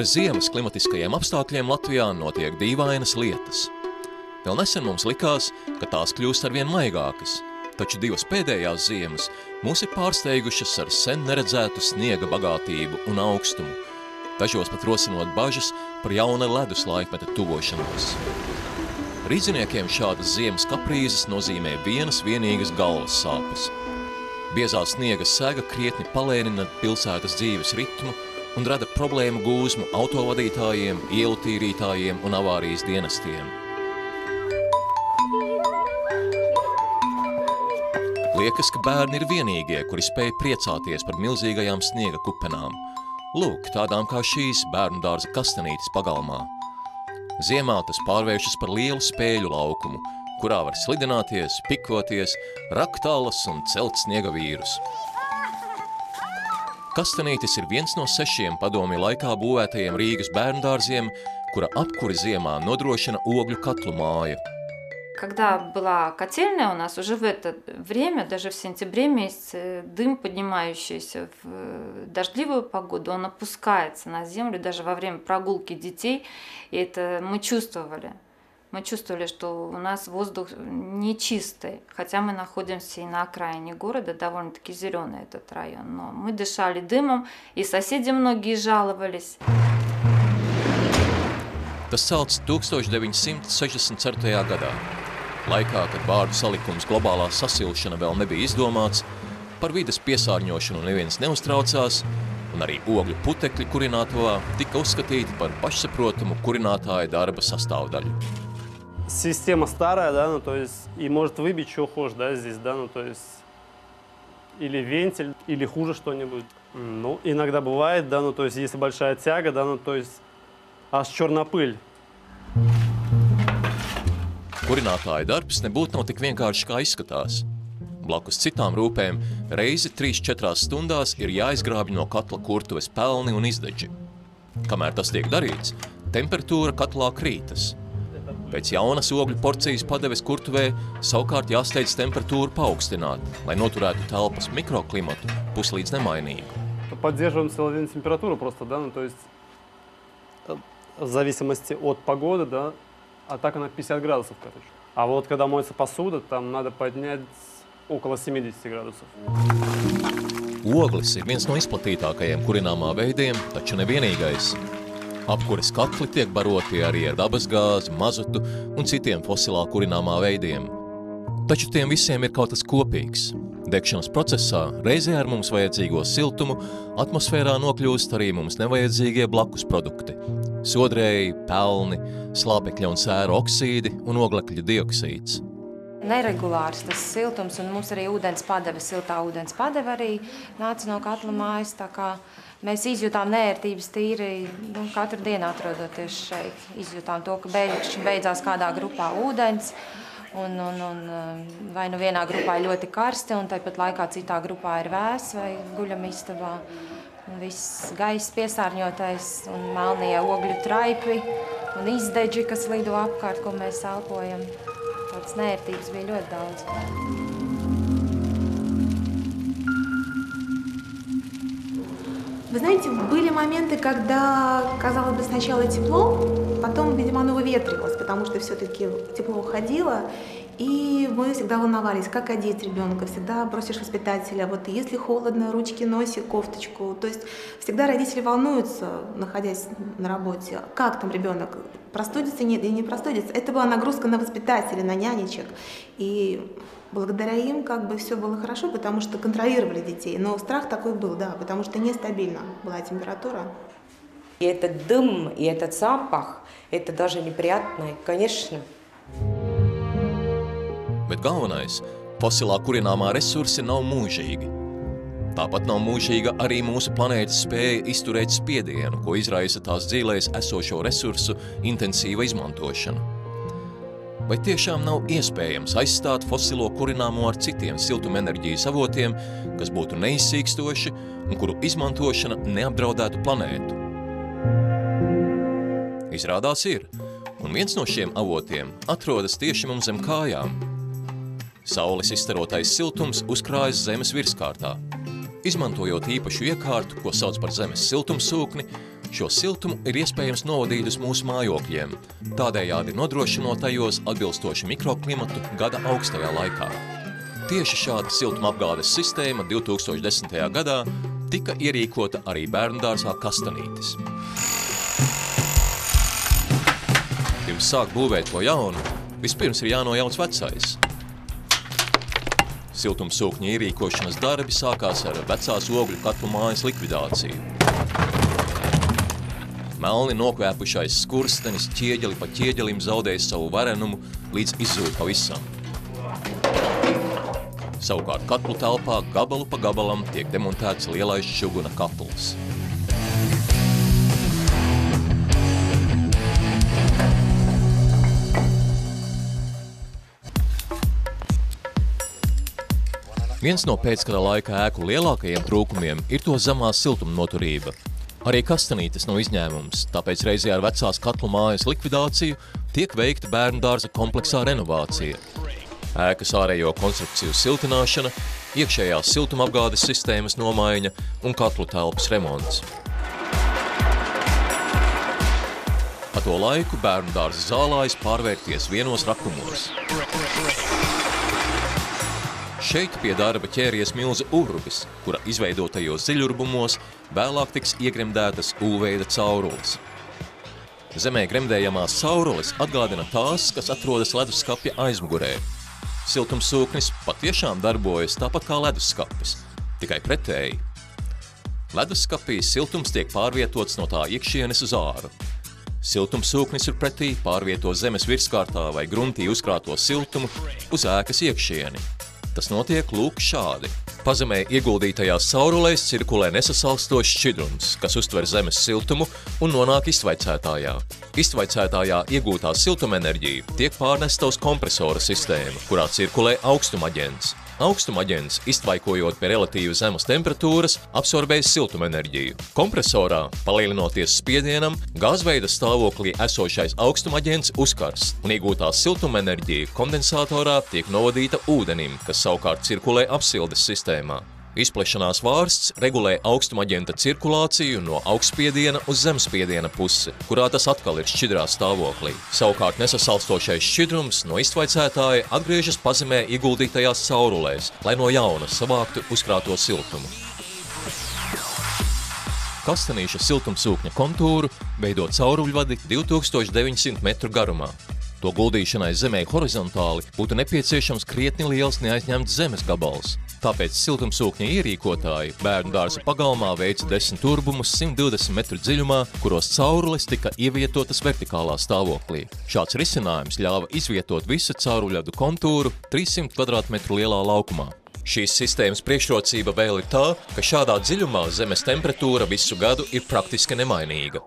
Cauri ziemas klimatiskajiem apstākļiem Latvijā notiek dīvainas lietas. Vēl nesen mums likās, ka tās kļūst arvien maigākas, taču divas pēdējās ziemas mūs ir pārsteigušas ar sen neredzētu sniega bagātību un augstumu, dažos pat rosinot bažas par jauna ledus laikmeta tuvošanos. Rīdziniekiem šādas ziemas kaprīzes nozīmē vienas vienīgas galvas sāpes. Biezā sniega sega krietni palēnina pilsētas dzīves ritmu un rada problēmu gūzmu autovadītājiem, ielu tīrītājiem un avārijas dienestiem. Liekas, ka bērni ir vienīgie, kuri spēj priecāties par milzīgajām sniega kupenām. Lūk, tādām kā šīs bērnu dārza kastanītes pagalmā. Ziemā tas pārvēršas par lielu spēļu laukumu, kurā var slidināties, pikoties, rakt alas un celt sniega vīrus. Kastanītis ir viens no 6 padomju laikā būvētajiem Rīgas bērndārziem, kura apkuri ziemā nodrošina ogļu katlu māju. Когда была котельная у нас, уже в это время, даже в сентябре месяце, дым, поднимающийся в дождливую погоду, он опускается на землю даже во время прогулки детей. И это мы чувствовали. Мы чувствовали, что у нас воздух нечистый, хотя мы находимся и на окраине города, довольно-таки зеленый этот район. Но мы дышали дымом, и соседи многие жаловались. Tas celts 1964. gadā. Laikā, kad vārdu salikums globālā sasilšana vēl nebija izdomāts, par vides piesārņošanu neviens neuztraucās, un arī ogļu putekļi kurinātavā tika uzskatīti par pašsaprotamu kurinātāja darba sastāvdaļu. Система старая, да, ну то есть и может выбить что хочешь, да, здесь, да, ну то есть или вентиль, или хуже что-нибудь. Ну, иногда бывает, да, ну то есть если большая тяга, да, ну то есть аж черная пыль. Kurinātāja darbs nebūtu nav tik vienkārši, kā izskatās. Blakus citām rūpēm reizi 3–4 stundās ir jāizgrābj no katla kurtuves pelni un izdeģi. Kamēr tas tiek darīts, temperatūra katlā krītas. Pēc jaunas ogļu porcijas padeves kurtuvē savukārt jāsteidz temperatūru paaugstināt, lai noturētu telpas mikroklimatu puslīdz nemainīgu. Поддерживаем целый день температуру просто, да, ну то есть в зависимости от погоды, да, а так она 50 градусов, короче. А вот когда моется посуда, там надо поднять около 70 градусов. Oglis ir viens no izplatītākajiem kurināmā veidiem, taču nevienīgais. Apkures katli tiek baroti arī ar dabasgāzi, mazutu un citiem fosilā kurināmā veidiem. Taču tiem visiem ir kaut kas kopīgs. Degšanas procesā reizē ar mums vajadzīgo siltumu atmosfērā nokļūst arī mums nevajadzīgie blakus produkti. Sodrēji, pelni, slāpekļa un sēra oksīdi un oglekļa dioksīds. Neregulārs tas siltums, un mums arī ūdens padeve, siltā ūdens padeve arī nāca no katla mājas, tā kā mēs izjūtām neērtības tīri, katru dienu atrodoties šeit. Izjūtām to, ka beidzās kādā grupā ūdens, un vai nu vienā grupā ir ļoti karsti, un tāpat laikā citā grupā ir vēss vai guļamistabā. Viss gaiss piesārņotais un melnie ogļu traipi un izdeģi, kas lido apkārt, ko mēs elpojam. Tādas neērtības bija ļoti daudz. Вы знаете, были моменты, когда, казалось бы, сначала тепло, потом, видимо, оно выветривалось, потому что все-таки тепло уходило, и мы всегда волновались, как одеть ребенка, всегда просишь воспитателя, вот если холодно, ручки, носик, кофточку, то есть всегда родители волнуются, находясь на работе, как там ребенок, простудится, нет, и не простудится. Это была нагрузка на воспитателей, на нянечек, и благодаря им как бы все было хорошо, потому что контролировали детей, но страх такой был, да, потому что нестабильна была температура. И этот дым, и этот запах, это даже неприятно, конечно. Bet galvenais, fosilā kurināmā resursi nav mūžīgi. Tāpat nav mūžīga arī mūsu planētas spēja izturēt spiedienu, ko izraisa tās dzīvēs esošo resursu intensīva izmantošana. Vai tiešām nav iespējams aizstāt fosilo kurināmo ar citiem siltumenerģijas avotiem, kas būtu neizsīkstoši un kuru izmantošana neapdraudētu planētu? Izrādās ir, un viens no šiem avotiem atrodas tieši mums zem kājām. Saules izstarotais siltums uzkrājas zemes virskārtā. Izmantojot īpašu iekārtu, ko sauc par zemes siltumsūkni, Šo siltumu ir iespējams novadīt uz mūsu mājokļiem, tādējādi nodrošinot tajos atbilstoši mikroklimatu gada augstajā laikā. Tieši šāda siltumapgādes sistēma 2010. gadā tika ierīkota arī bērndārzā Kastanītis. Pirms sāk būvēt ko jaunu, vispirms ir jānojauc vecais. Siltumsūkņa ierīkošanas darbi sākās ar vecās ogļu katlu mājas likvidāciju. Melni nokvēpušais skurstenis ķieģeli pa ķieģelim zaudēja savu varenumu, līdz izzūd pavisam. Savukārt katlu telpā gabalu pa gabalam tiek demontēts lielais šuguna katls. Viens no pēckara laika ēku lielākajiem trūkumiem ir to zemā siltumnoturība. Arī Kastanītis nav izņēmums, tāpēc reizē ar vecās katlu mājas likvidāciju tiek veikta bērndārza kompleksā renovācija. Ēkas ārējo konstrukciju siltināšana, iekšējās siltumapgādes sistēmas nomaiņa un katlu telpas remonts. Pa to laiku bērndārza zālājs pārvērties vienos rakumos. Šeit pie darba ķēries milza urbis, kura izveidotajos ziļurbumos vēlāk tiks iegremdētas U-veida caurules. Zemē gremdējamās caurules atgādina tās, kas atrodas leduskapja aizmugurē. Siltumsūknis patiešām darbojas tāpat kā leduskapis, tikai pretēji. Leduskapī siltums tiek pārvietots no tā iekšienes uz āru. Siltumsūknis ir pretī pārvieto zemes virskārtā vai gruntī uzkrāto siltumu uz ēkas iekšieni. Tas notiek lūk šādi. Pazemē ieguldītajās caurulēs cirkulē nesasalstošs šķidrums, kas uztver zemes siltumu un nonāk iztvaicētājā. Iztvaicētājā iegūtā siltumenerģija tiek pārnesta uz kompresora sistēmu, kurā cirkulē augstumaģents. Augstumaģents, iztvaikojot pie relatīvi zemas temperatūras, absorbēs siltumenerģiju. Kompresorā, palielinoties spiedienam, gāzveida stāvoklī esošais augstumaģents uzkarst, un iegūtā siltumenerģija kondensatorā tiek novadīta ūdenim, kas savukārt cirkulē apsildes sistēmā. Izplešanās vārsts regulē augstumaģenta cirkulāciju no augstspiediena uz zemspiediena pusi, kurā tas atkal ir šķidrā stāvoklī. Savukārt nesasalstošais šķidrums no iztvaicētāja atgriežas pazemē ieguldītajās caurulēs, lai no jauna savāktu uzkrāto siltumu. Kastanīša siltumsūkņa kontūru veido cauruļvadi 2900 metru garumā. To guldīšanai zemē horizontāli būtu nepieciešams krietni liels neaizņemts zemes gabals. Tāpēc siltumsūkņa ierīkotāji bērndārza pagalmā veica 10 turbumus 120 metru dziļumā, kuros caurules tika ievietotas vertikālā stāvoklī. Šāds risinājums ļāva izvietot visu cauruļvadu kontūru 300 kvadrātmetru lielā laukumā. Šīs sistēmas priekšrocība vēl ir tā, ka šādā dziļumā zemes temperatūra visu gadu ir praktiski nemainīga.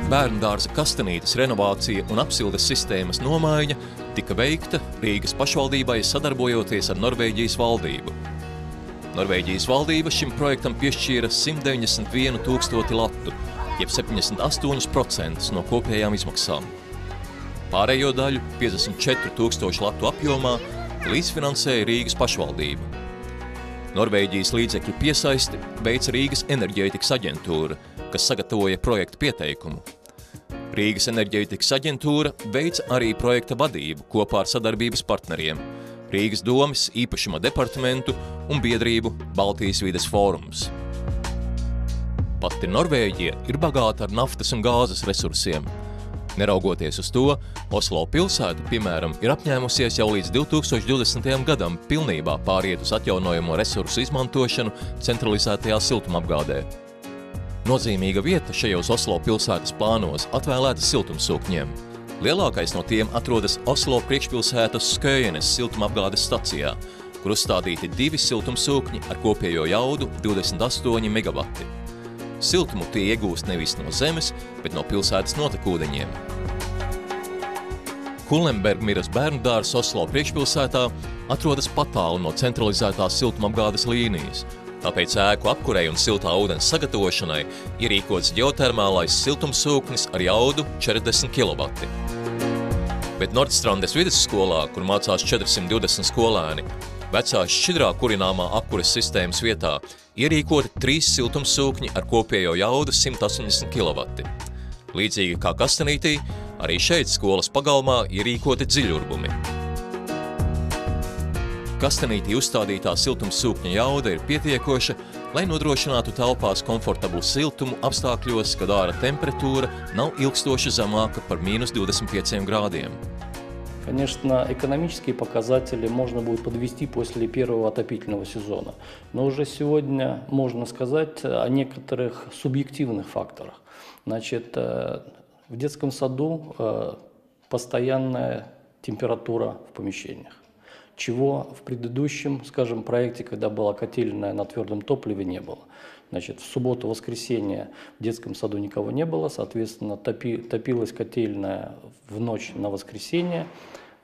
Bērndārza Kastanītis renovācija un apsildes sistēmas nomaiņa tika veikta Rīgas pašvaldībai sadarbojoties ar Norvēģijas valdību. Norvēģijas valdība šim projektam piešķīra 191 000 latu, jeb 78% no kopējām izmaksām. Pārējo daļu 54 000 latu apjomā līdzfinansēja Rīgas pašvaldība. Norvēģijas līdzekļu piesaisti veica Rīgas enerģētikas aģentūra, kas sagatavoja projekta pieteikumu. Rīgas enerģētikas aģentūra veica arī projekta vadību kopā ar sadarbības partneriem – Rīgas domes īpašuma departamentu un biedrību Baltijas vides fórums. Pati Norvēģija ir bagāta ar naftas un gāzes resursiem. Neraugoties uz to, Oslo pilsēta, piemēram, ir apņēmusies jau līdz 2020. gadam pilnībā pāriet uz atjaunojamo resursu izmantošanu centralizētajā siltumapgādē. Nozīmīga vieta šajos Oslo pilsētas plānos atvēlēta siltumsūkņiem. Lielākais no tiem atrodas Oslo priekšpilsētas Skøyenes siltumapgādes stacijā, kur uzstādīti 2 siltumsūkņi ar kopējo jaudu 28 megavati. Siltumu tie iegūst nevis no zemes, bet no pilsētas notekūdeņiem. Kullenbergmiras bērndārzs Oslo priekšpilsētā atrodas patālu no centralizētās siltumapgādes līnijas, tāpēc ēku apkurei un siltā ūdens sagatavošanai ierīkots ģeotermālais siltumsūknis ar jaudu 40 kW. Bet Nordstrandes vidusskolā, kur mācās 420 skolēni, Vecā šķidrā kurināmā apkures sistēmas vietā ierīkoti 3 siltumsūkņi ar kopējo jaudu 180 kW. Līdzīgi kā Kastanītī, arī šeit skolas pagalmā ierīkoti dziļurbumi. Kastanītī uzstādītā siltumsūkņa jauda ir pietiekoša, lai nodrošinātu telpās komfortablu siltumu apstākļos, kad ārā temperatūra nav ilgstoši zemāka par -25 grādiem. Конечно, экономические показатели можно будет подвести после первого отопительного сезона. Но уже сегодня можно сказать о некоторых субъективных факторах. Значит, в детском саду постоянная температура в помещениях, чего в предыдущем, скажем, проекте, когда была котельная на твердом топливе, не было. Значит, в субботу-воскресенье в детском саду никого не было, соответственно, топилась котельная в ночь на воскресенье,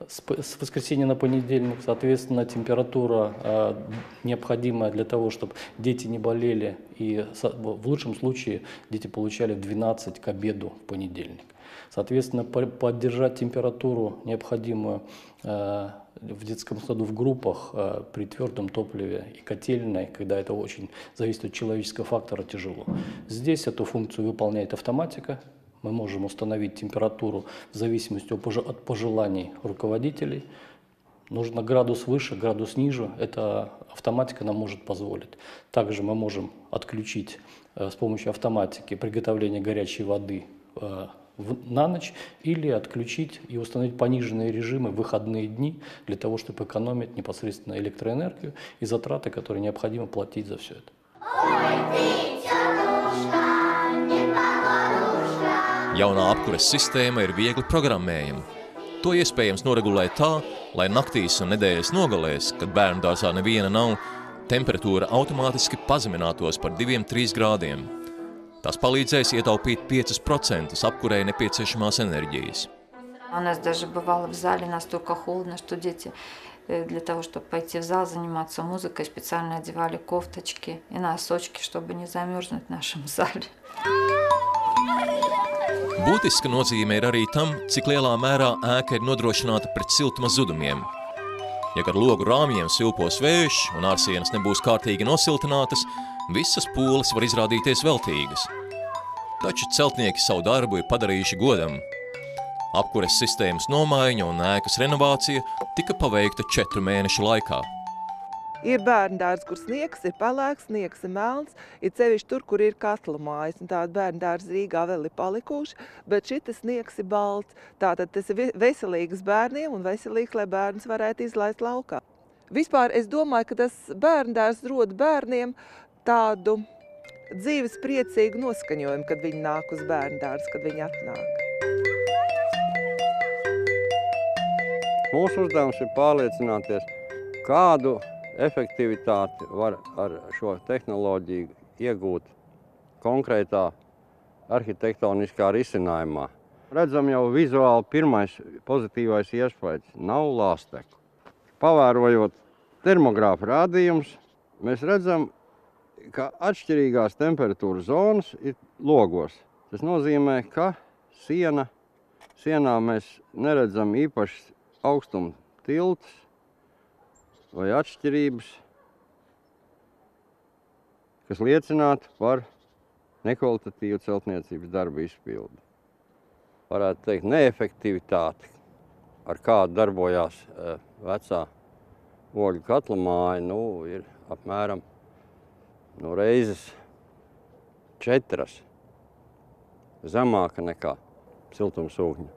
с воскресенья на понедельник, соответственно, температура необходимая для того, чтобы дети не болели, и в лучшем случае дети получали в 12 к обеду в понедельник. Соответственно, поддержать температуру необходимую в детском саду в группах при твердом топливе и котельной, когда это очень зависит от человеческого фактора, тяжело. Здесь эту функцию выполняет автоматика. Мы можем установить температуру в зависимости от пожеланий руководителей. Нужно градус выше, градус ниже. Это автоматика нам может позволить. Также мы можем отключить с помощью автоматики приготовление горячей воды на ночь или отключить и установить пониженные режимы в выходные дни для того, чтобы экономить непосредственно электроэнергию и затраты, которые необходимо платить за все это. Jaunā apkures sistēma ir viegli programmējama. To iespējams noregulēt tā, lai naktīs un nedēļas nogalēs, kad bērndārzā neviena nav, temperatūra automātiski pazeminātos par 2–3 grādiem. Tas palīdzēs ietaupīt 5% apkurei nepieciešamās enerģijas. У нас даже бывало в зале настолько холодно, что дети для того, чтобы пойти в зал заниматься музыкой, специально одевали кофточки и носочки, чтобы не замерзнуть в нашем зале. Būtiska nozīme ir arī tam, cik lielā mērā ēka ir nodrošināta pret siltuma zudumiem. Ja ar logu rāmjiem silpos vējš un ārsienas nebūs kārtīgi nosiltinātas, visas pūles var izrādīties veltīgas. Taču celtnieki savu darbu ir padarījuši godam. Apkures sistēmas nomaiņa un ēkas renovācija tika paveikta 4 mēnešu laikā. Ir bērndārs, kur sniegs ir pelēks, sniegs ir melns, ir cevišķi tur, kur ir katla mājas, un tāda bērndārs Rīgā vēl ir palikuši, bet šitas sniegs ir balts. Tātad tas ir veselīgs bērniem un veselīgs, lai bērns varētu izlaist laukā. Vispār es domāju, ka tas bērndārs rod bērniem tādu dzīves priecīgu noskaņojumu, kad viņi nāk uz bērndārs, kad viņi atnāk. Mūsu uzdevums ir pārliecināties, kādu efektivitāti var ar šo tehnoloģiju iegūt konkrētā arhitektoniskā risinājumā. Redzam jau vizuāli pirmais pozitīvais iespējas – nav lāsteku. Pavērojot termogrāfa rādījumus, mēs redzam, ka atšķirīgās temperatūras zonas ir logos. Tas nozīmē, ka sienā mēs neredzam īpašas augstuma tiltas vai atšķirības, kas liecinātu par nekvalitatīvu celtniecības darbu izpildi. Varētu teikt, neefektivitāti, ar kādu darbojās vecā ogļu katla māja, ir apmēram reizes 4 zemāka nekā siltumsūkņa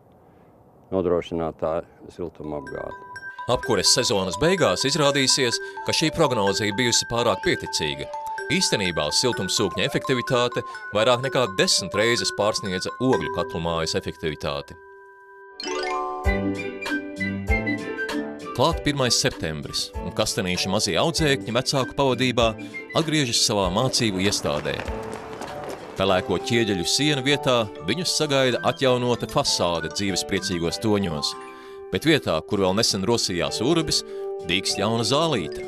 nodrošinātā siltuma apgāde. Apkures sezonas beigās izrādīsies, ka šī prognoze ir bijusi pārāk pieticīga. Īstenībā siltumsūkņa efektivitāte vairāk nekā 10 reizes pārsniedza ogļu katlu mājas efektivitāti. Klāt 1. septembris, un kastanīša mazie audzēkņi vecāku pavadībā atgriežas savā mācību iestādē. Pelēko ķieģeļu sienu vietā viņus sagaida atjaunota fasāde dzīves priecīgos toņos, bet vietā, kur vēl nesen rosījās urbis, dīkst jauna zālīte.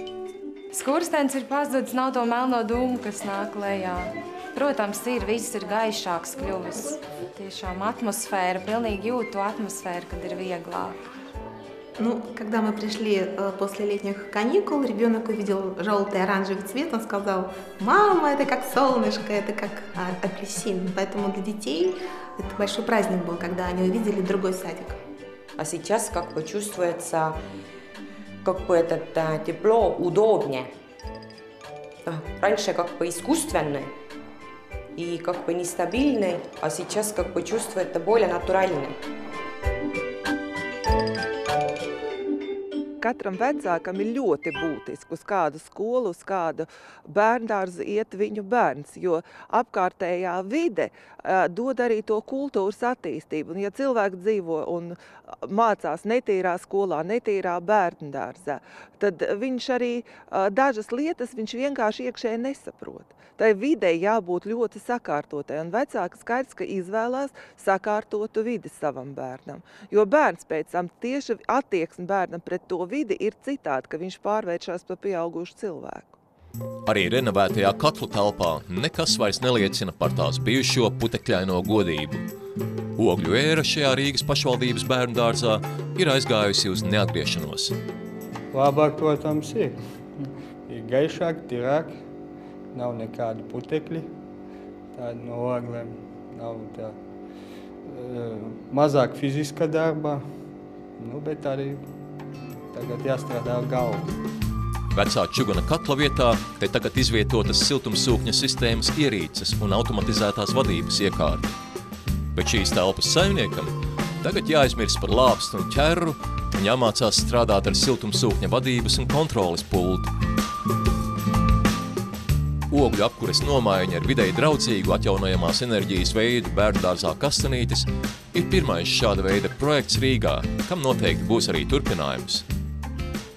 Skurstenis ir pazudis, nav to melno dūmu, kas nāk lejā. Protams, viss ir gaišāks kļuvis. Tiešām atmosfēra, pilnīgi jūt to atmosfēru, kad ir vieglāk. Ну, когда мы пришли после летних каникул, ребенок увидел желтый оранжевый цвет, он сказал: «Мама, это как солнышко, это как апельсин». Поэтому для детей это большой праздник был, когда они увидели другой садик. А сейчас как бы чувствуется как бы это тепло удобнее. Раньше как бы искусственный и как бы нестабильный, а сейчас как бы чувствуется более натуральный. Katram vecākam ir ļoti būtiski, uz kādu skolu, uz kādu bērndārzu iet viņu bērns, jo apkārtējā vide dod arī to kultūras attīstību. Un ja cilvēki dzīvo un mācās netīrā skolā, netīrā bērndārzā, tad viņš arī dažas lietas viņš vienkārši iekšēji nesaprot. Tai videi jābūt ļoti sakārtotai, un vecāki skaidrs, ka izvēlās sakārtotu vidi savam bērnam. Jo bērns pēc tam tieši attieksme bērnam pret to vidi ir citādi, ka viņš pārvēršas par pieaugušu cilvēku. Arī renovētajā katlu telpā nekas vairs neliecina par tās bijušo putekļaino godību. Ogļu ēra šajā Rīgas pašvaldības bērndārzā ir aizgājusi uz neatgriešanos. Labāk, protams, ir gaišāk, tīrāk. Nav nekādi putekļi, tādi no oglēm, nav tā mazāk fiziska darba, bet arī tagad jāstrādā ar galvu. Vecā čuguna katla vietā te tagad izvietotas siltumsūkņa sistēmas ierīces un automatizētās vadības iekārta. Bet šīs telpas saimniekam tagad jāizmirst par lāpstu un ķerru un jāmācās strādāt ar siltumsūkņa vadības un kontroles pultu. Ogļu apkures nomaiņa ar videi draudzīgu atjaunojamās enerģijas veidu bērndārzā Kastanītis ir pirmais šāda veida projekts Rīgā, kam noteikti būs arī turpinājums.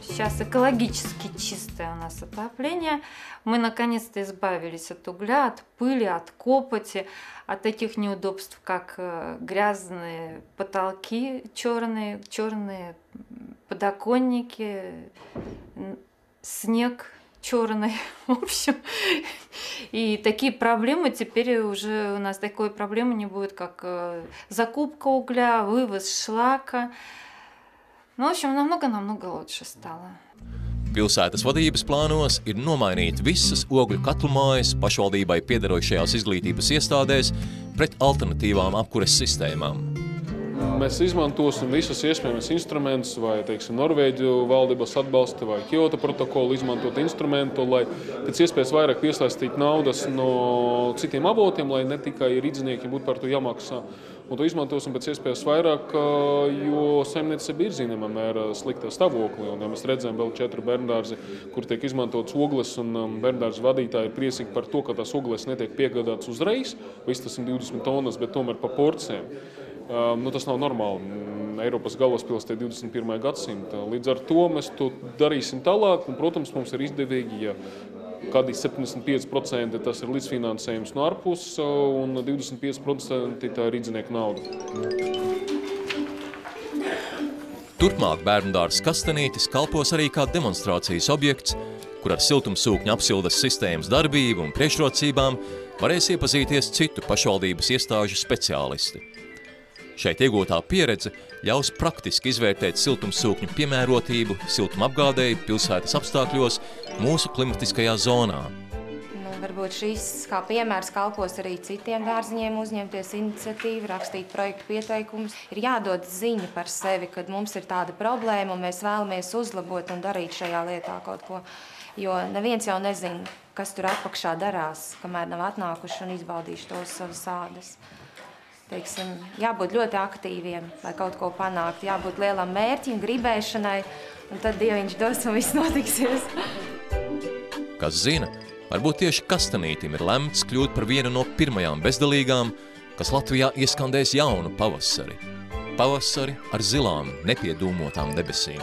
Сейчас экологически чистое у нас отопление. Мы наконец-то избавились от угля, от пыли, от копоти, от таких неудобств, как грязные потолки черные подоконники, снег черный, в общем. И такие проблемы теперь уже у нас такой проблемы не будет, как закупка угля, вывоз шлака. Ну, в общем, намного лучше стало. Pilsētas vadības plānos ir nomainīt visas ogļu katlu mājas pašvaldībai piederošajās izglītības iestādēs pret alternatīvām apkures sistēmām. Mēs izmantosim visus iespējamus instrumentus, vai, teiksim, Norvēģu valdības atbalsta vai Kyoto protokolu izmantot instrumentu, lai pēc iespējas vairāk piesaistīt naudas no citiem avotiem, lai ne tikai rīdzinieki būtu par to jāmaksā. Un to izmantosim pēc iespējas vairāk, jo saimniecība ir zināmā mērā sliktā stāvoklī. Un ja mēs redzam vēl 4 bērndārzi, kur tiek izmantotas ogles, un bērndārzu vadītāji ir priecīgi par to, ka tās ogles netiek piegādātas uzreiz, viss tas 120 tonnas, bet tomēr pa porcijām. Tas nav normāli. Eiropas galvaspilsētā 21. gadsimta. Līdz ar to mēs to darīsim tālāk, un, protams, mums ir izdevīgi, ja kādi 75% tas ir līdzfinansējums no ārpuses, un 25% tā ir rīdzinieku nauda. Turpmāk bērndārzs Kastanītis kalpos arī kā demonstrācijas objekts, kur ar siltumsūkņa apsildes sistēmas darbību un priekšrocībām varēs iepazīties citu pašvaldības iestāžu speciālisti. Šeit iegūtā pieredze ļaus praktiski izvērtēt siltumsūkņu piemērotību siltumapgādei pilsētas apstākļos mūsu klimatiskajā zonā. Varbūt šīs kā piemērs kalpos arī citiem dārziņiem uzņemties iniciatīvu, rakstīt projektu pieteikumus. Ir jādod ziņa par sevi, kad mums ir tāda problēma un mēs vēlamies uzlabot un darīt šajā lietā kaut ko. Jo neviens jau nezina, kas tur apakšā darās, kamēr nav atnākuši un izbaudījuši tos savas ādas. Teiksim, jābūt ļoti aktīviem, lai kaut ko panākt, jābūt lielam mērķim, gribēšanai, un tad Dieviņš dos un viss notiksies. Kas zina, varbūt tieši Kastanītim ir lemts kļūt par vienu no pirmajām bezdalīgām, kas Latvijā ieskandēs jaunu pavasari. Pavasari ar zilām, nepiedūmotām debesīm.